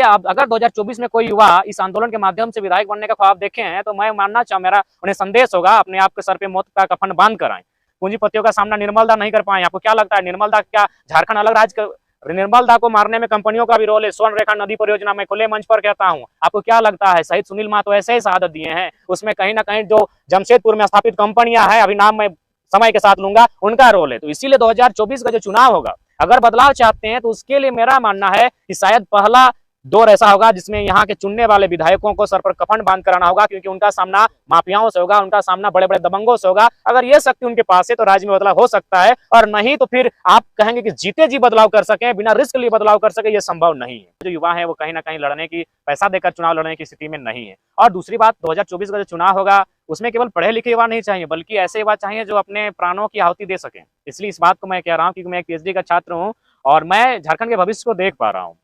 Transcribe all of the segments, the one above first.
अब अगर 2024 में कोई युवा इस आंदोलन के माध्यम से विधायक बनने का ख्वाब देखे हैं तो मैं मानना चाहूँ, मेरा उन्हें संदेश होगा, अपने आप के सर पे मौत का कफन बांध कर आए। पूंजीपतियों का सामना निर्मल दा नहीं कर पाए। आपको क्या लगता है निर्मल दा क्या झारखंड अलग राज्य? निर्मल दा को मारने में कंपनियों का भी रोल है। स्वर्ण रेखा नदी परियोजना में खुले मंच पर कहता हूँ, आपको क्या लगता है शहीद सुनील महतो ऐसे ही शहादत दिए हैं, उसमें कहीं ना कहीं जो जमशेदपुर में स्थापित कंपनियां हैं, अभी नाम मैं समय के साथ लूंगा, उनका रोल है। तो इसीलिए 2024 का जो चुनाव होगा, अगर बदलाव चाहते हैं तो उसके लिए मेरा मानना है कि शायद पहला दौर ऐसा होगा जिसमें यहाँ के चुनने वाले विधायकों को सर पर कफन बांध कराना होगा, क्योंकि उनका सामना माफियाओं से होगा, उनका सामना बड़े बड़े दबंगों से होगा। अगर ये शक्ति उनके पास है तो राज्य में बदलाव हो सकता है, और नहीं तो फिर आप कहेंगे कि जीते जी बदलाव कर सके, बिना रिस्क लिए बदलाव कर सके, ये संभव नहीं है। जो युवा है वो कहीं ना कहीं लड़ने की, पैसा देकर चुनाव लड़ने की स्थिति में नहीं है। और दूसरी बात, 2024 का जो चुनाव होगा उसमें केवल पढ़े लिखे युवा नहीं चाहिए, बल्कि ऐसे युवा चाहिए जो अपने प्राणों की आहुति दे सके। इसलिए इस बात को मैं कह रहा हूँ, क्योंकि मैं एक पीएचडी का छात्र हूँ और मैं झारखंड के भविष्य को देख पा रहा हूँ।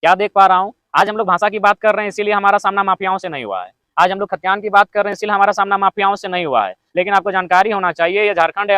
क्या देख पा रहा हूँ? आज हम लोग भाषा की बात कर रहे हैं, इसीलिए हमारा सामना माफियाओं से नहीं हुआ है। आज हम लोग खतियान की बात कर रहे हैं, इसलिए हमारा सामना माफियाओं से नहीं हुआ है। लेकिन आपको जानकारी होना चाहिए, ये झारखंड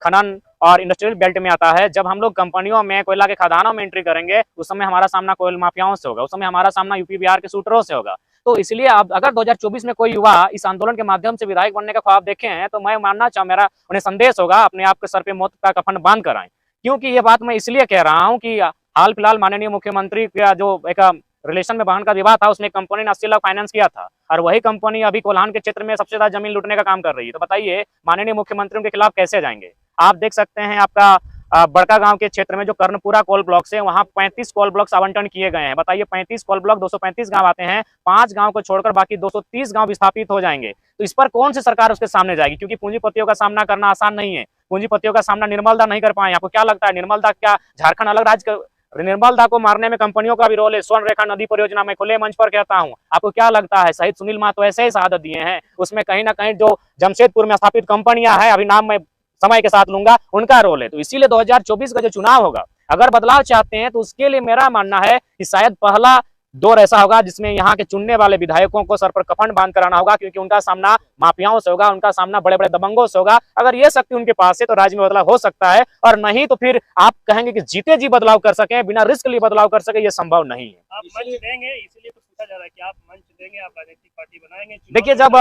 खनन और इंडस्ट्रियल बेल्ट में आता है। जब हम लोग कंपनियों में, कोयला के खदानों में एंट्री करेंगे, उस समय हमारा सामना कोयल माफियाओं से होगा, उस समय हमारा सामना यूपी बिहार के शूटरों से होगा। तो इसलिए अब अगर 2024 में कोई युवा इस आंदोलन के माध्यम से विधायक बनने का ख्वाब देखे हैं तो मैं मानना चाहूँ, मेरा उन्हें संदेश होगा, अपने आप के सर पे मौत का कफन बांध कर आए। क्योंकि ये बात मैं इसलिए कह रहा हूँ कि हाल फिलहाल माननीय मुख्यमंत्री का जो एक रिलेशन में वाहन का विवाद था, उसमें कंपनी ने 80 लाख फाइनेंस किया था, और वही कंपनी अभी कोल्हान के क्षेत्र में सबसे ज्यादा जमीन लूटने का काम कर रही है। तो बताइए माननीय मुख्यमंत्री के खिलाफ कैसे जाएंगे? आप देख सकते हैं, आपका बड़का गांव के क्षेत्र में जो कर्णपुरा कोल ब्लॉक है, वहां 35 कोल ब्लॉक्स आवंटन किए गए हैं। बताइए 35 कोल ब्लॉक, 235 गांव आते हैं, 5 गांव को छोड़कर बाकी 230 गांव विस्थापित हो जाएंगे। तो इस पर कौन सी सरकार उसके सामने जाएगी? क्योंकि पूंजीपतियों का सामना करना आसान नहीं है। पूंजीपतियों का सामना निर्मल दा नहीं कर पाए। आपको क्या लगता है निर्मल दा क्या झारखंड अलग राज्य? निर्मल दा को मारने में कंपनियों का भी रोल है। स्वर्ण रेखा नदी परियोजना में खुले मंच पर कहता हूँ, आपको क्या लगता है शहीद सुनील महतो ऐसे ही शहादत दिए हैं, उसमें कहीं ना कहीं जो जमशेदपुर में स्थापित कंपनियां हैं, अभी नाम मैं समय के साथ लूंगा, उनका रोल है। तो इसीलिए 2024 का जो चुनाव होगा, अगर बदलाव चाहते हैं तो उसके लिए मेरा मानना है कि शायद पहला दौर ऐसा होगा जिसमें यहाँ के चुनने वाले विधायकों को सर पर कफन बांध कराना होगा, क्योंकि उनका सामना माफियाओं से होगा, उनका सामना बड़े बड़े दबंगों से होगा। अगर ये शक्ति उनके पास है तो राज्य में बदलाव हो सकता है, और नहीं तो फिर आप कहेंगे कि जीते जी बदलाव कर सके, बिना रिस्क लिए बदलाव कर सके, ये संभव नहीं है। आप मंच देंगे, इसीलिए तो पूछा जा रहा है कि आप मंच देंगे, आप राजनीतिक पार्टी बनाएंगे? देखिए, जब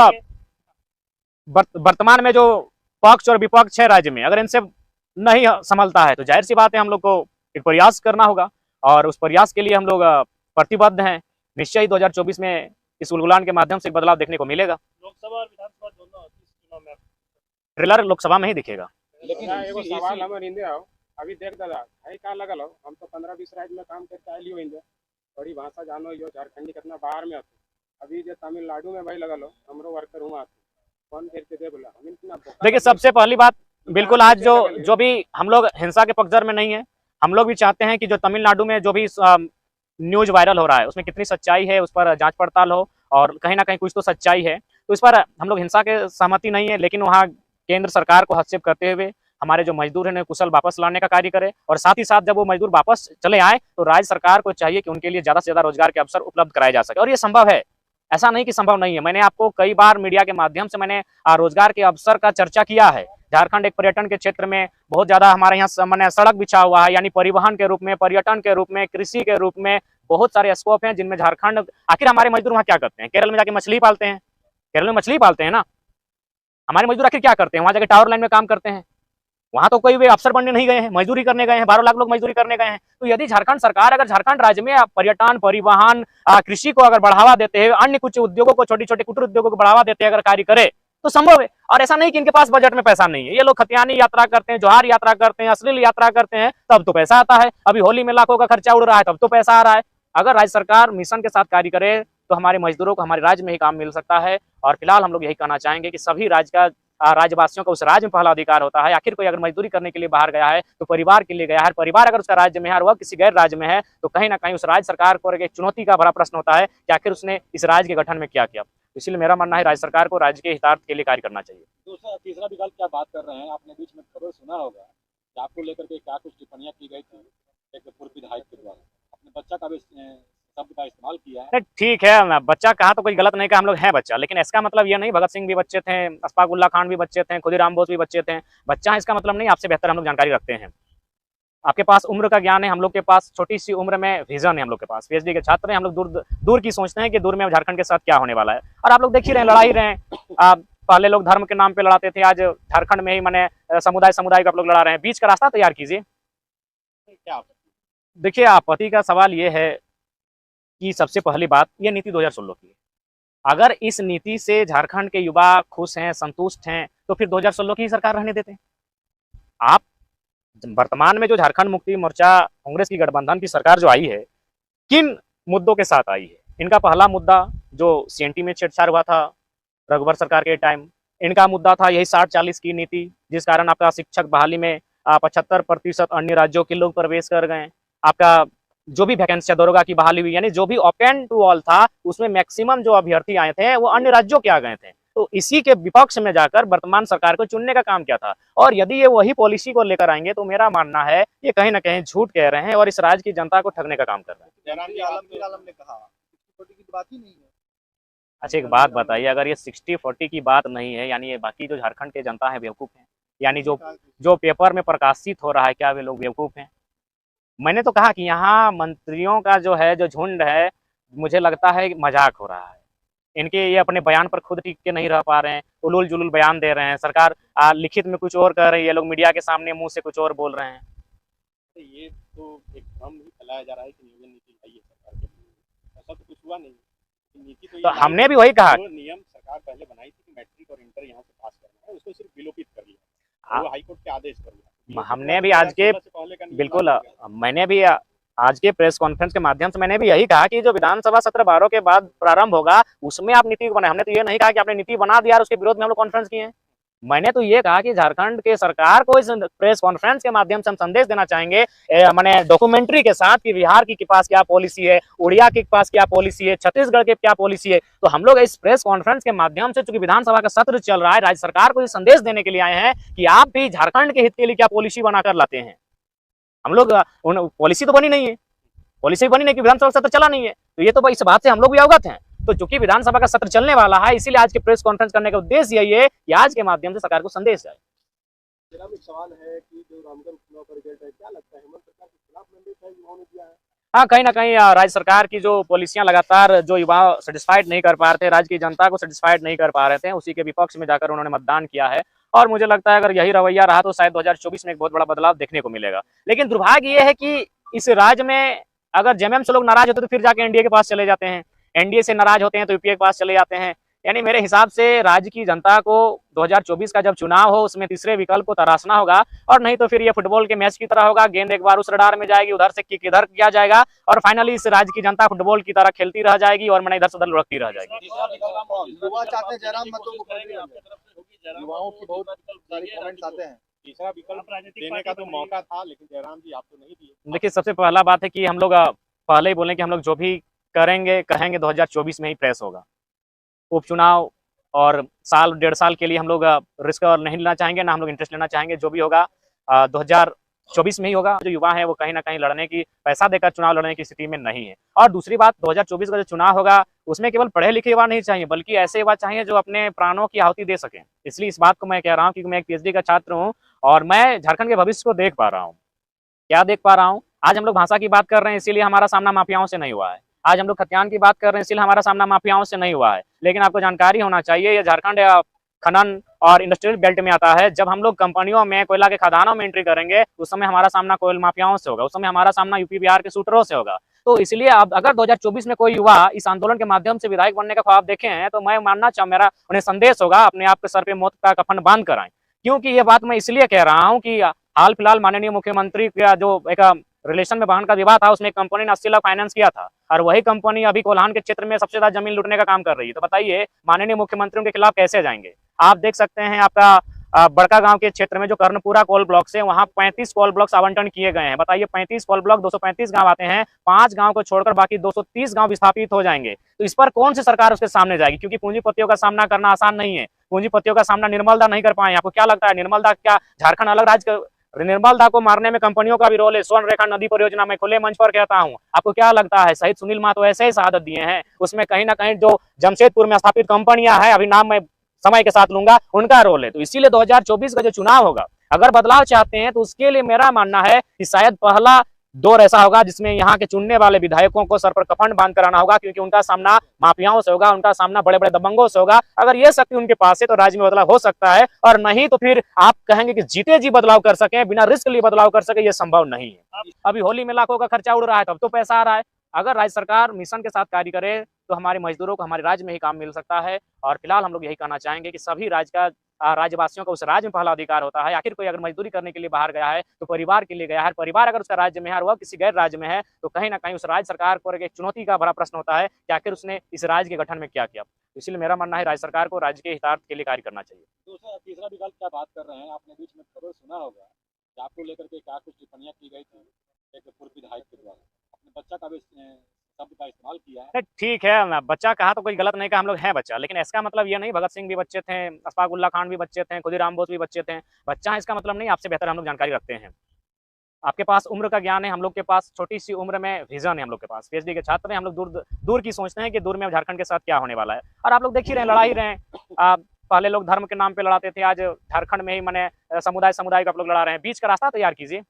वर्तमान में जो पक्ष और विपक्ष है राज्य में, अगर इनसे नहीं संभलता है तो जाहिर सी बात है हम लोग को एक प्रयास करना होगा, और उस प्रयास के लिए हम लोग प्रतिबद्ध हैं। निश्चय ही 2024 में इस उलगुलान के माध्यम से बदलाव देखने को मिलेगा। लोकसभा और विधानसभा दोनों चुनाव में ट्रेलर लोकसभा में ही दिखेगा। लेकिन एगो सवाल हमर इंदे आओ, अभी देख दादा भाई का लगल हो, हम तो 15-20 राज्य में काम करके आइलियो इंदे, बड़ी भाषा जानो यो, झारखंडी कितना बाहर में आते, अभी जो तमिलनाडु में भाई लगल हो, हमरो वर्कर हुआ आते कौन करके दे बोला हम इतना। देखिए, सबसे पहली बात, बिल्कुल आज जो भी हम लोग हिंसा के पक्षधर में नहीं है, हम लोग भी चाहते हैं कि जो तमिलनाडु में जो भी न्यूज वायरल हो रहा है उसमें कितनी सच्चाई है, उस पर जांच पड़ताल हो, और कहीं ना कहीं कुछ तो सच्चाई है। तो इस पर हम लोग हिंसा के सहमति नहीं है, लेकिन वहाँ केंद्र सरकार को हस्तक्षेप करते हुए हमारे जो मजदूर हैं कुशल वापस लाने का कार्य करे, और साथ ही साथ जब वो मजदूर वापस चले आए तो राज्य सरकार को चाहिए कि उनके लिए ज्यादा से ज्यादा रोजगार के अवसर उपलब्ध कराए जा सके। और ये संभव है, ऐसा नहीं कि संभव नहीं है। मैंने आपको कई बार मीडिया के माध्यम से मैंने रोजगार के अवसर का चर्चा किया है। झारखंड एक पर्यटन के क्षेत्र में बहुत ज्यादा हमारे यहाँ मैंने सड़क बिछा हुआ है, यानी परिवहन के रूप में, पर्यटन के रूप में, कृषि के रूप में बहुत सारे स्कोप हैं जिनमें झारखंड। आखिर हमारे मजदूर वहाँ क्या करते हैं? केरल में जाके मछली पालते हैं, केरल में मछली पालते हैं ना। हमारे मजदूर आखिर क्या करते हैं? वहाँ जाके टावर लाइन में काम करते हैं। वहां तो कोई वे अफसर बनने नहीं गए हैं, मजदूरी करने गए हैं। 12 लाख लोग मजदूरी करने गए हैं। तो यदि झारखंड सरकार, अगर झारखंड राज्य में पर्यटन, परिवहन, कृषि को अगर बढ़ावा देते हैं, अन्य कुछ उद्योगों को, छोटे छोटे कुटीर उद्योगों को बढ़ावा देते हैं अगर कार्य करे, तो संभव है। और ऐसा नहीं कि इनके पास बजट में पैसा नहीं है। ये लोग खतियानी यात्रा करते हैं, जोहार यात्रा करते हैं, अश्लील यात्रा करते हैं, तब तो पैसा आता है। अभी होली में लाखों का खर्चा उड़ रहा है, तब तो पैसा आ रहा है। अगर राज्य सरकार मिशन के साथ कार्य करे तो हमारे मजदूरों को हमारे राज्य में ही काम मिल सकता है। और फिलहाल हम लोग यही कहना चाहेंगे कि सभी राज्यवासियों को उस राज्य में पहला अधिकार होता है। आखिर कोई अगर मजदूरी करने के लिए बाहर गया है तो परिवार के लिए गया है। परिवार अगर उसका राज्य में है और वह किसी गैर राज्य में है तो कहीं ना कहीं उस राज्य सरकार को एक चुनौती का बड़ा प्रश्न होता है कि आखिर उसने इस राज्य के गठन में क्या किया। इसलिए मेरा मानना है राज्य सरकार को राज्य के हितार्थ के लिए कार्य करना चाहिए। दूसरा तीसरा विकल्प क्या बात कर रहे हैं, आपने बीच में खबर सुना होगा कि आपको लेकर के क्या कुछ टिप्पणियां की गई थी एक पूर्व विधायक के द्वारा, अपने बच्चा का भी शब्द का इस्तेमाल किया है। ठीक है, बच्चा कहा तो कोई गलत नहीं कहा, हम लोग हैं बच्चा, लेकिन इसका मतलब ये नहीं भगत सिंह भी बच्चे थे, अशफाक उल्लाह खान भी बच्चे थे, खुदीराम बोस भी बच्चे थे। बच्चा है इसका मतलब नहीं आपसे बेहतर हम लोग जानकारी रखते हैं। आपके पास उम्र का ज्ञान है, हम लोग के पास छोटी सी उम्र में विजन है, हम लोग के पास पीएचडी के छात्र हैं, हम लोग दूर दूर की सोचते हैं कि दूर में झारखंड के साथ क्या होने वाला है। और आप लोग देख ही रहे हैं, लड़ा ही रहे हैं। पहले लोग धर्म के नाम पे लड़ाते थे, आज झारखंड में ही मैंने समुदाय को आप लोग लड़ा रहे हैं। बीच का रास्ता तैयार कीजिए। क्या देखिए, आपत्ति का सवाल ये है कि सबसे पहली बात, ये नीति 2016 की है। अगर इस नीति से झारखंड के युवा खुश हैं, संतुष्ट हैं, तो फिर 2016 की सरकार रहने देते हैं। आप वर्तमान में जो झारखंड मुक्ति मोर्चा कांग्रेस की गठबंधन की सरकार जो आई है, किन मुद्दों के साथ आई है? इनका पहला मुद्दा जो सीएनटी में छेड़छाड़ हुआ था रघुवर सरकार के टाइम, इनका मुद्दा था यही 60-40 की नीति, जिस कारण आपका शिक्षक बहाली में 75% अन्य राज्यों के लोग प्रवेश कर गए। आपका जो भी वैकेंसी दरोगा की बहाली हुई, यानी जो भी ओपन टू ऑल था, उसमें मैक्सिमम जो अभ्यर्थी आए थे वो अन्य राज्यों के आ गए थे। तो इसी के विपक्ष में जाकर वर्तमान सरकार को चुनने का काम क्या था? और यदि ये वही पॉलिसी को लेकर आएंगे तो मेरा मानना है ये कहीं ना कहीं झूठ कह रहे हैं और इस राज्य की जनता को ठगने का काम कर रहे हैं। आलम ने कहा 60-40 की बात ही नहीं है। अच्छा, एक बात बताइए, अगर ये 60-40 की बात नहीं है, यानी ये बाकी जो झारखंड के जनता है बेवकूफ़ हैं? यानी जो पेपर में प्रकाशित हो रहा है, क्या वे लोग बेवकूफ़ हैं? मैंने तो कहा कि यहाँ मंत्रियों का जो है, जो झुंड है, मुझे लगता है मजाक हो रहा है। इनके ये अपने बयान पर खुद टिक के नहीं रह पा रहे हैं, उलूल जुलूल बयान दे रहे हैं। सरकार लिखित में कुछ और कह रही है, ये लोग मीडिया के सामने मुंह से कुछ और बोल रहे हैं। ये तो एक भ्रम ही फैलाया जा रहा है कि नियोजन नीति लाई है सरकार के लिए, ऐसा तो कुछ हुआ नहीं। नीति तो हमने भी वही कहा, नियम सरकार पहले बनाई थी कि मैट्रिक और इंटर यहाँ से पास करना है, उसको सिर्फ विलोपित कर लिया, वो हाईकोर्ट के आदेश कर लिया। हमने भी आज के बिल्कुल, मैंने भी आज के प्रेस कॉन्फ्रेंस के माध्यम से मैंने भी यही कहा कि जो विधानसभा सत्र 12 के बाद प्रारंभ होगा उसमें आप नीति को बनाए। हमने तो ये नहीं कहा कि आपने नीति बना दिया और उसके विरोध में हम लोग कॉन्फ्रेंस किए हैं। मैंने तो ये कहा कि झारखंड के सरकार को इस प्रेस कॉन्फ्रेंस के माध्यम से हम संदेश देना चाहेंगे, मैंने डॉक्यूमेंट्री के साथ, कि बिहार के पास क्या पॉलिसी है, उड़िया के पास क्या पॉलिसी है, छत्तीसगढ़ के क्या पॉलिसी है। तो हम लोग इस प्रेस कॉन्फ्रेंस के माध्यम से, चूंकि विधानसभा का सत्र चल रहा है, राज्य सरकार को ये संदेश देने के लिए आए हैं कि आप भी झारखंड के हित के लिए क्या पॉलिसी बनाकर लाते हैं। हम लोग पॉलिसी तो बनी नहीं है, पॉलिसी बनी नहीं कि विधानसभा सत्र चला नहीं है, तो ये तो इस बात से हम लोग भी अवगत हैं। तो चूंकि विधानसभा का सत्र चलने वाला है, इसीलिए आज के प्रेस कॉन्फ्रेंस करने का उद्देश्य यही है कि आज के माध्यम से सरकार को संदेश जाए। मेरा भी सवाल है कि जो रामगढ़ चुनाव का रिजल्ट है, क्या लगता है हेमंत सरकार के खिलाफ मैंडेट है युवाओं ने दिया है? हाँ, कहीं ना कहीं राज्य सरकार की जो पॉलिसियां लगातार जो युवा सेटिस्फाइड नहीं कर पा रहे थे, राज्य की जनता को सेटिस्फाइड नहीं कर पा रहे थे, उसी के विपक्ष में जाकर उन्होंने मतदान किया है। और मुझे लगता है अगर यही रवैया रहा तो शायद 2024 में एक बहुत बड़ा बदलाव देखने को मिलेगा। लेकिन दुर्भाग्य ये है कि इस राज्य में अगर जेएमएम से लोग नाराज होते तो फिर जाके एनडीए के पास चले जाते हैं, एनडीए से नाराज होते हैं तो यूपीए के पास चले जाते हैं। यानी मेरे हिसाब से राज्य की जनता को 2024 का जब चुनाव हो उसमें तीसरे विकल्प को तराशना होगा, और नहीं तो फिर ये फुटबॉल के मैच की तरह होगा, गेंद एक बार उस रडार में जाएगी, उधर से किक इधर किया जाएगा और फाइनली इस राज्य की जनता फुटबॉल की तरह खेलती रह जाएगी और मैंने इधर से उधर लुढ़कती रह जाएगी। युवा चाहते हैं जयराम मतो मुख्यमंत्री बन जाए। युवाओं की बहुत सारी कमेंट्स आते हैं। तीसरा विकल्प देने का तो मौका था, लेकिन जयराम जी आप तो नहीं दिए। देखिए, सबसे पहला बात है कि हम लोग पहले ही बोलें कि हम लोग जो भी करेंगे कहेंगे 2024 में ही प्रेस होगा। उपचुनाव और साल 1.5 साल के लिए हम लोग रिस्क नहीं लेना चाहेंगे, ना हम लोग इंटरेस्ट लेना चाहेंगे। जो भी होगा 2024 में ही होगा। जो युवा है वो कहीं ना कहीं लड़ने की, पैसा देकर चुनाव लड़ने की स्थिति में नहीं है। और दूसरी बात, 2024 का जो चुनाव होगा उसमें केवल पढ़े लिखे युवा नहीं चाहिए, बल्कि ऐसे युवा चाहिए जो अपने प्राणों की आहुति दे सकें। इसलिए इस बात को मैं कह रहा हूँ कि मैं एक पीएचडी का छात्र हूँ और मैं झारखंड के भविष्य को देख पा रहा हूँ। क्या देख पा रहा हूँ? आज हम लोग भाषा की बात कर रहे हैं, इसीलिए हमारा सामना माफियाओं से नहीं हुआ है। आज हम लोग खतियान की बात कर रहे हैं, इसीलिए हमारा सामना माफियाओं से नहीं हुआ है। लेकिन आपको जानकारी होना चाहिए, ये झारखंड खनन और इंडस्ट्रियल बेल्ट में आता है। जब हम लोग कंपनियों में, कोयला के खदानों में एंट्री करेंगे, उस समय हमारा सामना कोयल माफियाओं से होगा, उस समय हमारा सामना यूपी बिहार के शूटरों से होगा। तो इसलिए अब अगर 2024 में कोई युवा इस आंदोलन के माध्यम से विधायक बनने का ख्वाब देखे हैं, तो मैं मानना मेरा उन्हें संदेश होगा, अपने आप के सर पे मौत का कफन बांध कर आए। क्योंकि ये बात मैं इसलिए कह रहा हूँ कि हाल फिलहाल माननीय मुख्यमंत्री का जो एक रिलेशन में वाहन का विवाद था, उसमें कंपनी ने 80 लाख फाइनेंस किया था और वही कंपनी अभी कोल्हान के क्षेत्र में सबसे ज्यादा जमीन लूटने का काम कर रही है। तो बताइए माननीय मुख्यमंत्री के खिलाफ कैसे जाएंगे? आप देख सकते हैं आपका बड़का गांव के क्षेत्र में जो कर्णपुरा कोल ब्लॉक से, वहां 35 कोल ब्लॉक्स आवंटन किए गए हैं। बताइए 35 कोल ब्लॉक, 235 गांव आते हैं, 5 गांव को छोड़कर बाकी 230 गांव विस्थापित हो जाएंगे। तो इस पर कौन सी सरकार उसके सामने जाएगी? क्योंकि पूंजीपतियों का सामना करना आसान नहीं है। पूंजीपतियों का सामना निर्मल दा नहीं कर पाए। आपको क्या लगता है निर्मल दा क्या झारखंड अलग राज्य? निर्मल दा को मारने में कंपनियों का भी रोल है। स्वर्ण रेखा नदी परियोजना में खुले मंच पर कहता हूं, आपको क्या लगता है शहीद सुनील महतो ऐसे ही शहादत दिए हैं? उसमें कहीं ना कहीं जो जमशेदपुर में स्थापित कंपनियां हैं, अभी नाम मैं समय के साथ लूंगा, उनका रोल है। तो इसीलिए 2024 का जो चुनाव होगा, अगर बदलाव चाहते हैं तो उसके लिए मेरा मानना है कि शायद पहला दौर ऐसा होगा जिसमें यहाँ के चुनने वाले विधायकों को सर पर कफन बांध कराना होगा, क्योंकि उनका सामना माफियाओं से होगा, उनका सामना बड़े बड़े दबंगों से होगा। अगर ये शक्ति उनके पास है तो राज्य में बदलाव हो सकता है, और नहीं तो फिर आप कहेंगे कि जीते जी बदलाव कर सके, बिना रिस्क लिए बदलाव कर सके, ये संभव नहीं है। अभी होली में लाखों का खर्चा उड़ रहा है, तब तो पैसा आ रहा है। अगर राज्य सरकार मिशन के साथ कार्य करे तो हमारे मजदूरों को हमारे राज्य में ही काम मिल सकता है। और फिलहाल हम लोग यही कहना चाहेंगे कि सभी राज्यवासियों को उस राज्य में पहला अधिकार होता है। आखिर कोई अगर मजदूरी करने के लिए बाहर गया है तो परिवार के लिए गया है, परिवार अगर उसका राज्य में है और वह किसी गैर राज्य में है तो कहीं ना कहीं उस राज्य सरकार को एक चुनौती का बड़ा प्रश्न होता है कि आखिर उसने इस राज्य के गठन में क्या किया। इसलिए मेरा मानना है राज्य सरकार को राज्य के हितार्थ के लिए कार्य करना चाहिए। दूसरा तीसरा विकल्प क्या बात कर रहे हैं, आपने बीच में खबर सुना होगा कि आपको लेकर के क्या कुछ टिप्पणियां की गई थी एक पूर्व विधायक के द्वारा, अपने बच्चा का भी शब्द का इस्तेमाल किया है। नहीं, ठीक है, बच्चा कहा तो कोई गलत नहीं कहा, हम लोग हैं बच्चा, लेकिन इसका मतलब ये नहीं भगत सिंह भी बच्चे थे, अशफाक उल्लाह खान भी बच्चे थे, खुदीराम बोस भी बच्चे थे। बच्चा है इसका मतलब नहीं, आपसे बेहतर हम लोग जानकारी रखते हैं। आपके पास उम्र का ज्ञान है, हम लोग के पास छोटी सी उम्र में विजन है, हम लोग के पास पीएचडी के छात्र हैं, हम लोग दूर दूर की सोचते हैं कि दूर में झारखंड के साथ क्या होने वाला है। और आप लोग देख ही रहे हैं, लड़ा ही रहे हैं। पहले लोग धर्म के नाम पे लड़ाते थे, आज झारखंड में ही मैंने समुदाय को आप लोग लड़ा रहे हैं। बीच का रास्ता तैयार कीजिए।